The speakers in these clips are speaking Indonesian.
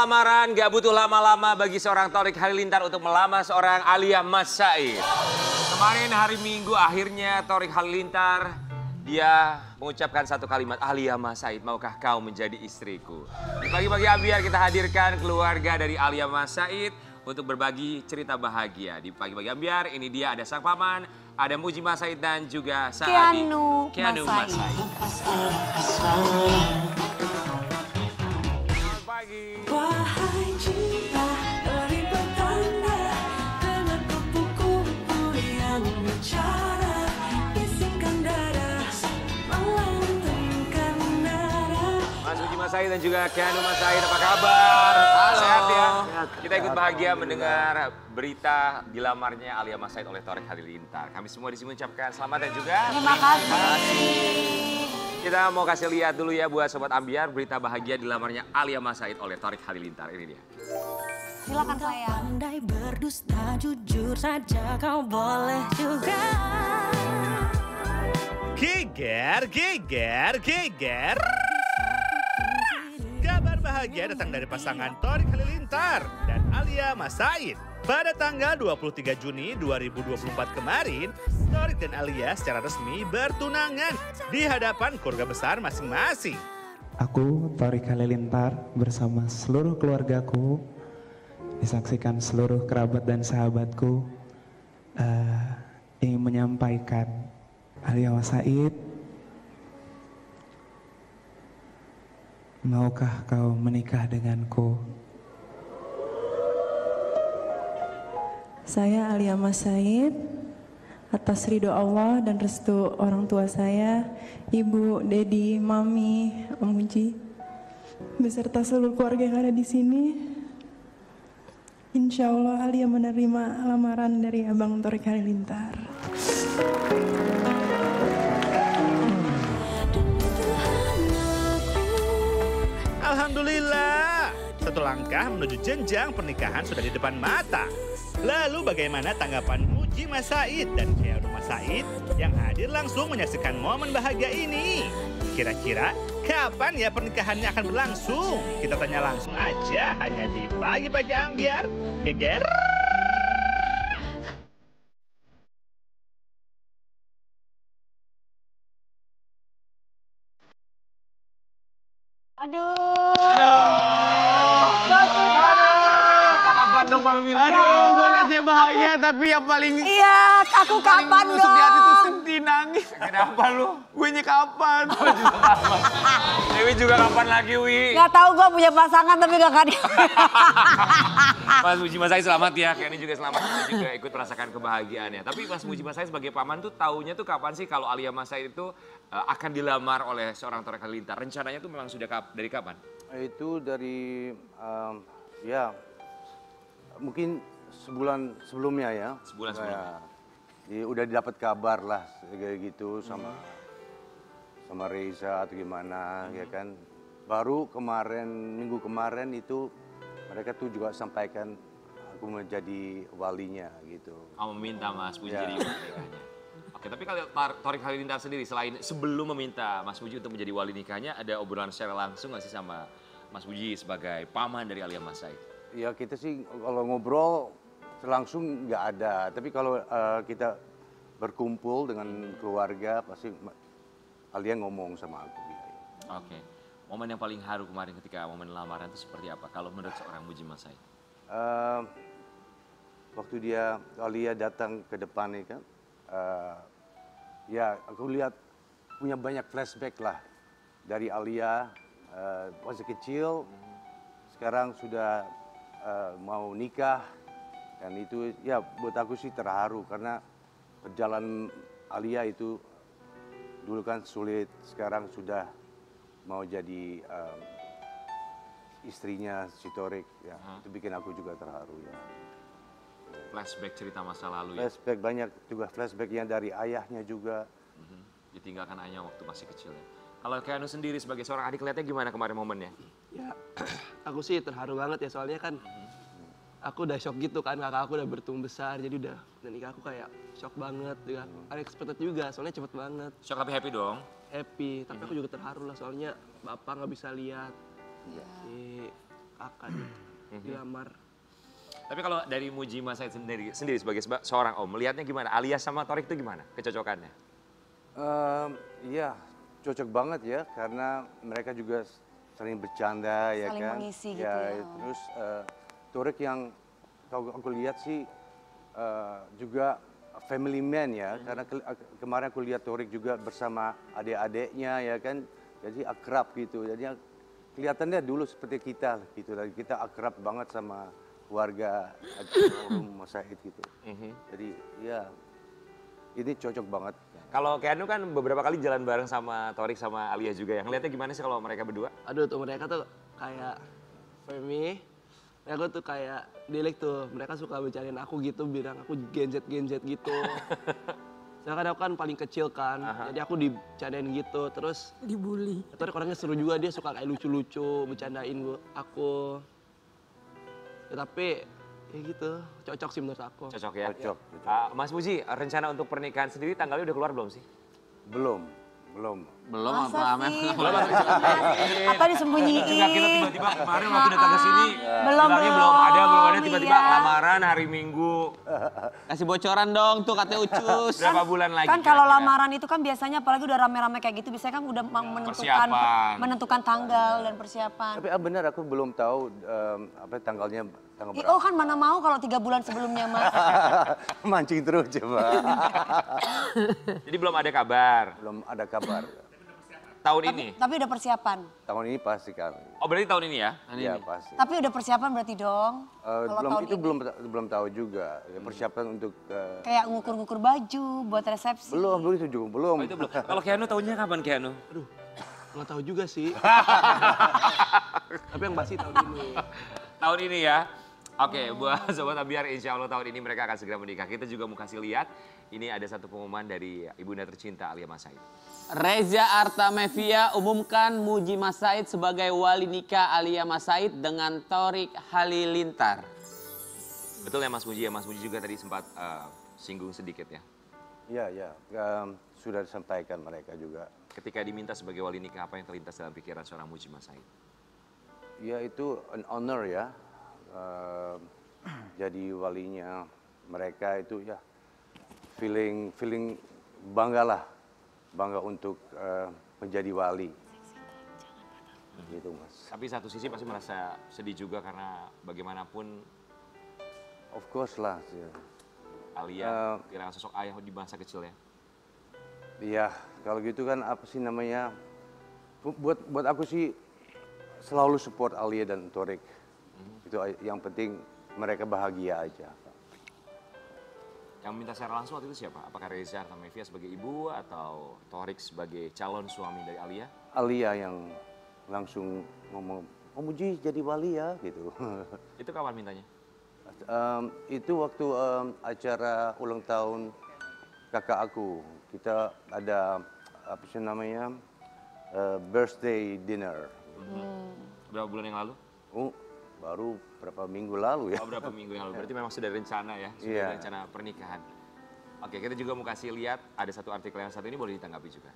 lamaran gak butuh lama-lama bagi seorang Thorik Halilintar untuk melamar seorang Alia Mas Said. Kemarin hari Minggu akhirnya Thorik Halilintar dia mengucapkan satu kalimat, Alia Mas Said, maukah kau menjadi istriku? Di pagi-pagi Ambiar kita hadirkan keluarga dari Alia Mas Said untuk berbagi cerita bahagia. Di pagi-pagi Ambiar ini dia ada sang paman, ada Muji Mas Said dan juga Saadi Keanu Mas Said. Selamat pagi. Wahai cinta dari petanda, dengar kupu-kupu yang bicara, bisingkan dada, melantunkan nada. Mas Muji Mas Said dan juga Keanu Mas Said, apa kabar? Halo. Sehat ya? Kita ikut bahagia mendengar berita dilamarnya Alia Mas Said oleh Thorik Halilintar. Kami semua di sini mengucapkan selamat dan juga Terima kasih. kita mau kasih lihat dulu ya buat Sobat Ambiar berita bahagia dilamarnya Alia Mas Said oleh Thorik Halilintar. Ini dia. Silakan saya. Pandai berdusta, jujur saja kau boleh juga. Geger, geger, geger. Kabar bahagia datang dari pasangan Thorik Halilintar dan Alia Mas Said. Pada tanggal 23 Juni 2024 kemarin, Thorik dan Alia secara resmi bertunangan di hadapan keluarga besar masing-masing. Aku, Thorik Halilintar, bersama seluruh keluargaku, disaksikan seluruh kerabat dan sahabatku, ingin menyampaikan, Alia Mas Said, maukah kau menikah denganku? Saya Alia Mas Said, atas ridho Allah dan restu orang tua saya, Ibu, Dedi, Mami, Om Muji, beserta seluruh keluarga yang ada di sini. Insya Allah Alia menerima lamaran dari Abang Thorik Halilintar. Alhamdulillah, satu langkah menuju jenjang pernikahan sudah di depan mata. Lalu bagaimana tanggapan Muji Mas Said dan Keanu Mas Said yang hadir langsung menyaksikan momen bahagia ini? Kira-kira kapan ya pernikahannya akan berlangsung? Kita tanya langsung aja hanya di Pagi-Pagi Ambiar. Geger. Aduh, gue liatnya bahagia tapi yang paling... Iya, aku kapan nusuk di hati tuh dong? sedih, nangis. Kenapa lu? Gue nya kapan? Dewi juga kapan lagi, Wi? Gak tahu gue punya pasangan tapi gak kan. Mas Muji Mas Said selamat ya, Kenny juga selamat, kita juga ikut merasakan kebahagiaannya. Tapi Mas Muji Mas Said sebagai paman tuh taunya tuh kapan sih kalau Alia Mas Said itu akan dilamar oleh seorang Thorik Halilintar? Rencananya tuh memang sudah dari kapan? Itu dari ya mungkin sebulan sebelumnya ya. Sebulan sebelumnya. Udah didapat kabar lah kayak gitu sama Reza atau gimana ya kan. Baru kemarin minggu kemarin itu mereka tuh juga sampaikan aku menjadi walinya gitu. Oh, meminta Mas Muji Ya. jadi wali nikahnya. Oke, tapi kalau Thorik Halilintar sendiri selain sebelum meminta Mas Muji untuk menjadi wali nikahnya, ada obrolan secara langsung nggak sih sama Mas Muji sebagai paman dari Alia Mas Said? Ya kita sih kalau ngobrol langsung nggak ada. Tapi kalau kita berkumpul dengan keluarga pasti Alia ngomong sama aku gitu. Oke. Momen yang paling haru kemarin ketika momen lamaran itu seperti apa kalau menurut seorang Muji Mas Said? Waktu Alia datang ke depan nih kan, ya aku lihat punya banyak flashback lah dari Alia masih kecil, sekarang sudah mau nikah, dan itu ya buat aku sih terharu karena perjalanan Alia itu dulu kan sulit, sekarang sudah mau jadi istrinya si Thorik, ya itu bikin aku juga terharu ya. Flashback cerita masa lalu ya? Flashback banyak juga, flashbacknya dari ayahnya juga. Ditinggalkan ayahnya waktu masih kecil ya. Kalau Keanu sendiri sebagai seorang adik lihatnya gimana kemarin momennya? Ya, aku sih terharu banget ya soalnya kan aku udah shock gitu kan, kakak aku udah bertumbuh besar jadi udah nikah aku kayak shock banget juga, unexpected juga soalnya cepet banget. Shock tapi happy dong? Happy, tapi aku juga terharu lah soalnya bapak nggak bisa lihat si akad dilamar. Tapi kalau dari Muji Mas Said sendiri sebagai seorang om, melihatnya gimana? Alia sama Thorik itu gimana kecocokannya? Iya, cocok banget ya, karena mereka juga sering bercanda ya Saling kan. mengisi gitu ya. ya. Terus Thorik yang kalau aku lihat sih juga family man ya, karena kemarin aku lihat Thorik juga bersama adik-adiknya ya kan, jadi akrab gitu. Jadi kelihatannya dulu seperti kita gitu, kita akrab banget sama keluarga Mas Said gitu. Jadi ya ini cocok banget. Kalau Keanu kan beberapa kali jalan bareng sama Thorik sama Alia juga ya. Ngeliatnya gimana sih kalau mereka berdua? Aduh tuh mereka tuh kayak for me, mereka tuh kayak dilek tuh. Mereka suka bercandain aku gitu, bilang aku genjet gitu. Sedangkan aku kan paling kecil kan, jadi aku dicandain gitu. Terus Dibully. Thorik orangnya seru juga, dia suka kayak lucu-lucu, bercandain aku. Ya, tapi ya gitu, cocok sih menurut aku. Cocok ya? Cocok. Mas Muji, rencana untuk pernikahan sendiri tanggalnya udah keluar belum sih? Belum. Belum Masa apa sih? Belum Atau disembunyiin? Juga kita tiba-tiba kemarin waktu datang ke sini, Belum, bilangnya belum ada, tiba-tiba iya. lamaran hari Minggu. Kasih bocoran dong tuh katanya Ucus. Berapa bulan lagi? Kan kalau kira-kira? lamaran itu kan biasanya apalagi udah rame-rame kayak gitu, biasanya kan udah menentukan tanggal dan persiapan. Tapi benar aku belum tahu tanggal Oh berapa. kan mana mau kalau 3 bulan sebelumnya Mas. Mancing terus coba. Jadi belum ada kabar Belum ada kabar. tahun ini? Tapi udah persiapan. Tahun ini pasti kami. Oh berarti tahun ini ya? Iya pasti. Tapi udah persiapan berarti dong. Kalau Belum tahun itu ini. belum tahu juga. Ya, persiapan untuk Kayak ngukur-ngukur baju buat resepsi. belum itu juga belum. Oh, itu belum. Kalau Keanu tahunya kapan Keanu? Aduh, nggak tahu juga sih. Tapi yang pasti tahun ini. Tahun ini ya? Oke, buat Sobat Ambiar, insya Allah tahun ini mereka akan segera menikah. Kita juga mau kasih lihat, ini ada satu pengumuman dari ibunda tercinta Alia Mas Said. Reza Artamevia umumkan Muji Mas Said sebagai wali nikah Alia Mas Said dengan Thorik Halilintar. Betul ya Mas Muji ya? Mas Muji juga tadi sempat singgung sedikit ya. Iya. Sudah disampaikan mereka juga. Ketika diminta sebagai wali nikah, apa yang terlintas dalam pikiran seorang Muji Mas Said? Ya itu an honor ya. Jadi walinya mereka itu ya feeling bangga untuk menjadi wali gitu Mas. Tapi satu sisi pasti merasa sedih juga karena bagaimanapun Of course lah. Alia kehilangan sosok ayah di masa kecil ya. Iya kalau gitu kan apa sih namanya, buat aku sih selalu support Alia dan Thorik. Itu yang penting mereka bahagia aja. Yang minta secara langsung waktu itu siapa? Apakah Reza Artamevia sebagai ibu atau Thorik sebagai calon suami dari Alia? Alia yang langsung ngomong, "Oh Muji jadi wali ya," gitu. Itu kapan mintanya? Itu waktu acara ulang tahun kakak aku. Kita ada apa sih namanya birthday dinner. Berapa bulan yang lalu? Oh, baru berapa minggu lalu ya. Oh, berapa minggu yang lalu. Berarti memang sudah rencana ya, sudah Iya. rencana pernikahan. Oke, kita juga mau kasih lihat ada satu artikel yang satu ini boleh ditanggapi juga.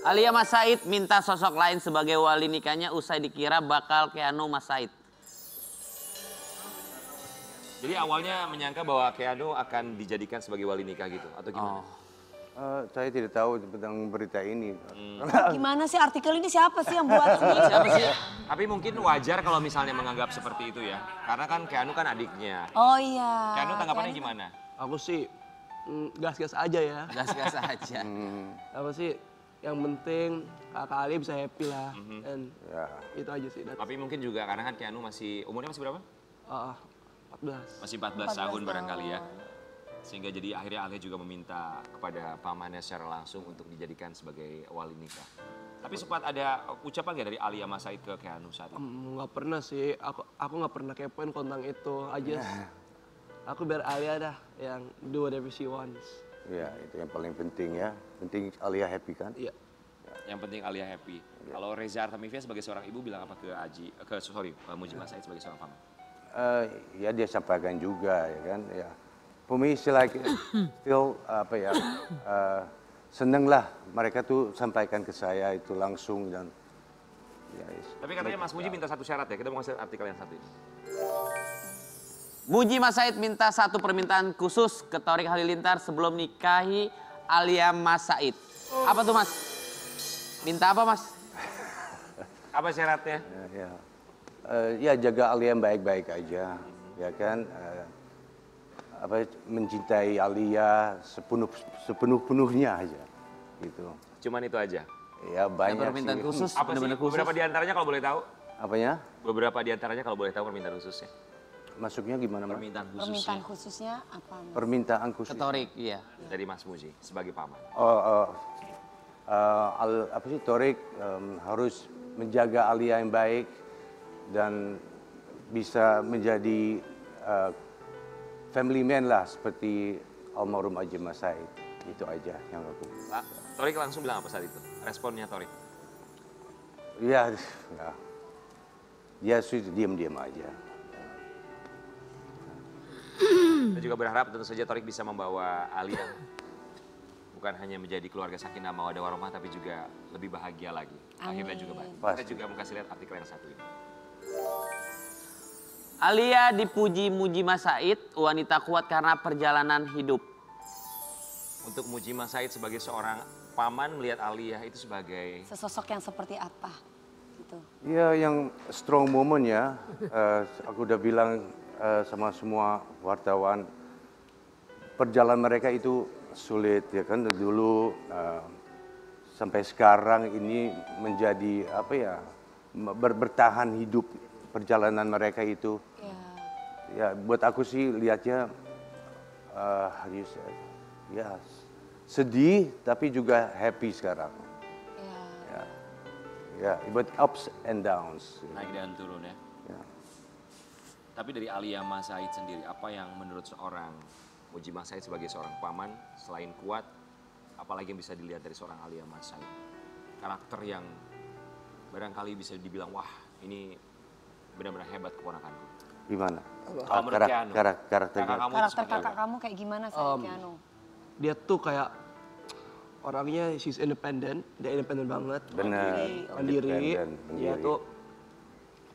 Alia Mas Said minta sosok lain sebagai wali nikahnya usai dikira bakal Keanu Mas Said. Jadi awalnya menyangka bahwa Keanu akan dijadikan sebagai wali nikah gitu atau gimana? Saya tidak tahu tentang berita ini. Gimana sih artikel ini siapa sih yang buat ini? Siapa sih? Tapi mungkin wajar kalau misalnya menganggap seperti itu ya. Karena kan Keanu kan adiknya. Oh iya. Keanu tanggapannya gimana? Aku sih gas-gas aja ya. Gas-gas aja. Apa sih, yang penting kakak Ali bisa happy lah. Dan Ya. itu aja sih. Tapi mungkin juga karena kan Keanu umurnya masih berapa? 14. Masih 14 tahun barangkali ya. Sehingga jadi akhirnya Alia juga meminta kepada pamannya secara langsung untuk dijadikan sebagai wali nikah. Tapi sempat ada ucapan nggak dari Alia Mas Said ke Keanu saat itu? Nggak pernah sih, aku nggak pernah kepoin tentang itu. Aku biar Alia dah yang do whatever she wants. Ya, itu yang paling penting ya. Penting Alia happy kan? Iya. Yang penting Alia happy. Kalau Reza Artamevia sebagai seorang ibu bilang apa ke Muji Mas Said sebagai seorang paman? Ya dia sampaikan juga ya kan. Ya. For me, like still seneng lah mereka tuh sampaikan ke saya itu langsung dan Tapi katanya Mas Muji minta satu syarat ya, kita mau ngasih artikel yang satu ini. Muji Mas Said minta satu permintaan khusus ke Thorik Halilintar sebelum nikahi Alia Mas Said. Apa tuh Mas? Minta apa Mas? Apa syaratnya? Ya jaga Alia yang baik-baik aja, ya kan. Mencintai Alia sepenuh-penuhnya aja, gitu. Cuman itu aja? Ya banyak permintaan sih. khusus, Apa sih? Beberapa diantaranya kalau boleh tahu? Apanya? Beberapa diantaranya kalau boleh tahu permintaan khususnya. Masuknya gimana, Mas? Permintaan khususnya. Permintaan khususnya apa? Mas? Permintaan khusus. Ke Thorik, iya. Dari Mas Muji sebagai paman. Thorik harus menjaga Alia yang baik dan bisa menjadi family man lah seperti almarhum Haji Mas Said. Itu aja yang aku. Thorik langsung bilang apa saat itu? Responnya Thorik? Ya, dia sudah diam-diam aja. Kita juga berharap tentu saja Thorik bisa membawa Alia bukan hanya menjadi keluarga sakinah mawaddah warahmah tapi juga lebih bahagia lagi. Akhirnya juga baik. Kita juga mau kasih lihat artikel yang satu ini. Alia dipuji Muji Mas Said, wanita kuat karena perjalanan hidup. Untuk Muji Mas Said sebagai seorang paman melihat Alia itu sebagai sesosok yang seperti apa? Gitu. Ya yang strong moment ya. Aku udah bilang sama semua wartawan, perjalanan mereka itu sulit ya kan, dulu sampai sekarang ini menjadi bertahan hidup perjalanan mereka itu. Ya buat aku sih lihatnya ya sedih tapi juga happy sekarang. Ya, but ups and downs. Naik dan turun ya. Tapi dari Alia Mas Said sendiri, apa yang menurut seorang Muji Mas Said sebagai seorang paman, selain kuat, apalagi yang bisa dilihat dari seorang Alia Mas Said? Karakter yang barangkali bisa dibilang, wah ini benar-benar hebat keponakanku. Gimana? Karakter kakak kamu kayak gimana sama Keanu? Dia tuh kayak orangnya, she's independent, dia independen banget. Benar. Mandiri. Dia tuh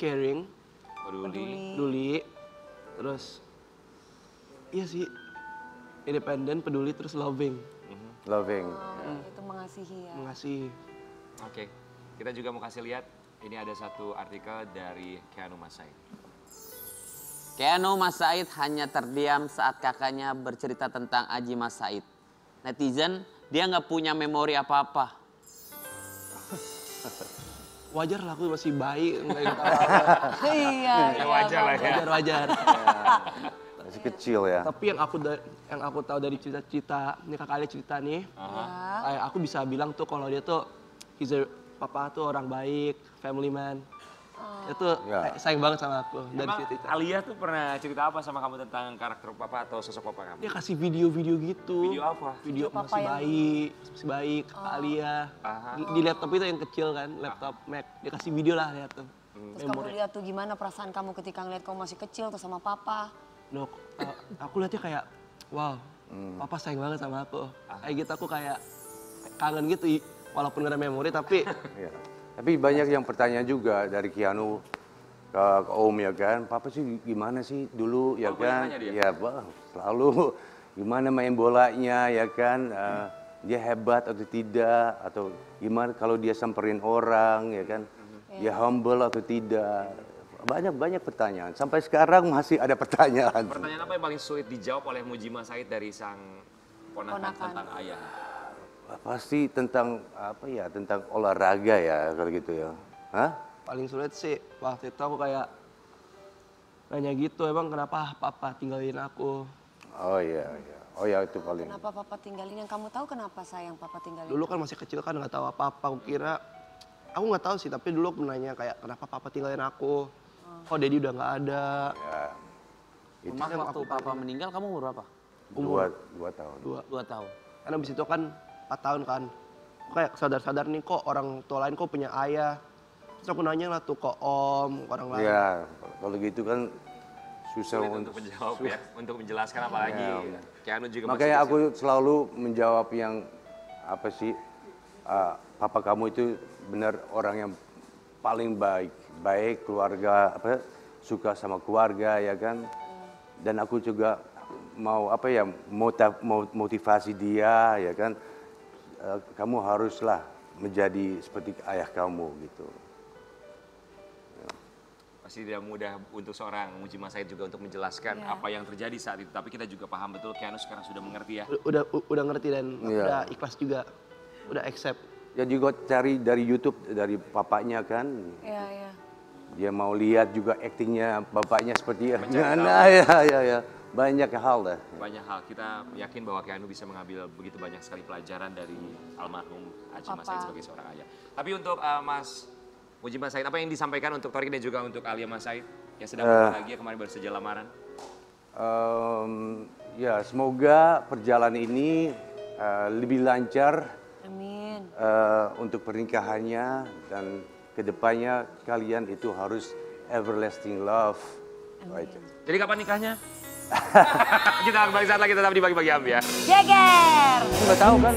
caring. Peduli, terus iya sih independen, peduli, terus loving. Loving. Itu mengasihi ya. Mengasihi. Oke, kita juga mau kasih lihat, ini ada satu artikel dari Keanu Mas Said. Keanu Mas Said hanya terdiam saat kakaknya bercerita tentang Haji Mas Said. Netizen, dia nggak punya memori apa-apa. Wajar lah, aku masih bayi, nggak ingat apa-apa. Iya, wajar lah ya. Wajar. Masih kecil ya. Tapi yang aku tahu dari cerita ini kakak Ali cerita nih, kayak aku bisa bilang tuh kalau dia tuh papa tuh orang baik, family man. Itu sayang banget sama aku dari cerita. Alia tuh pernah cerita apa sama kamu tentang karakter papa atau sosok papa kamu? Dia kasih video-video gitu. Video apa? Video masih baik, Alia. Di laptop itu yang kecil kan, laptop Mac. Dia kasih video lah, lihat tuh. Terus kamu lihat tuh gimana perasaan kamu ketika ngeliat kamu masih kecil tuh sama papa? Loh, aku lihatnya kayak, wow, papa sayang banget sama aku. Kayak gitu aku kayak kangen gitu, walaupun gak ada memori tapi... Tapi banyak yang bertanya juga dari Keanu ke Om ya kan, papa sih gimana sih dulu ya kan, ya bang selalu gimana main bolanya ya kan, dia hebat atau tidak, atau gimana kalau dia samperin orang ya kan, dia humble atau tidak, banyak pertanyaan. Sampai sekarang masih ada pertanyaan. Pertanyaan apa yang paling sulit dijawab oleh Muji Mas Said dari sang ponakan tentang ayah? Pasti tentang tentang olahraga ya kalau gitu ya. Hah? Paling sulit sih waktu itu aku kayak nanya gitu, emang kenapa papa tinggalin aku? Oh iya. Oh ya itu paling. Kenapa papa tinggalin? Yang kamu tahu kenapa sayang papa tinggalin? Dulu kan masih kecil kan nggak tahu apa-apa. Aku kira, aku nggak tahu sih, tapi dulu aku nanya kayak kenapa papa tinggalin aku? Oh Daddy udah nggak ada. Ya. Emang waktu papa meninggal kamu umur berapa? Umur 2 tahun. 2 tahun. Karena abis itu kan 4 tahun kan. Kayak sadar-sadar nih kok orang tua lain kok punya ayah. Terus aku nanya lah tuh kok Om, orang lain. Ya, kalau gitu kan susah untuk menjawab ya, untuk menjelaskan apalagi. Keanu juga makanya aku selalu menjawab yang apa sih, papa kamu itu benar orang yang paling baik keluarga, suka sama keluarga ya kan. Dan aku juga mau motivasi dia ya kan. Kamu haruslah menjadi seperti ayah kamu gitu. Pasti tidak mudah untuk seorang Muji Mas Said juga untuk menjelaskan apa yang terjadi saat itu. Tapi kita juga paham betul Keanu sekarang sudah mengerti ya. Udah ngerti dan udah ikhlas juga, udah accept. Ya juga cari dari YouTube dari bapaknya kan. Iya. Dia mau lihat juga aktingnya bapaknya seperti gimana ya. Banyak hal dah. Banyak hal. Kita yakin bahwa Keanu bisa mengambil begitu banyak sekali pelajaran dari almarhum Haji Mas Said sebagai seorang ayah. Tapi untuk Mas Muji Mas Said, apa yang disampaikan untuk Thorik dan juga untuk Alia Mas Said yang sedang berbahagia kemarin baru saja lamaran? Ya semoga perjalanan ini lebih lancar. Amin. Untuk pernikahannya dan kedepannya kalian itu harus everlasting love. Right. Jadi kapan nikahnya? Kita kembali saat lagi tetap di Bagi-Bagi Ambiar. Jeger! Nggak tahu kan?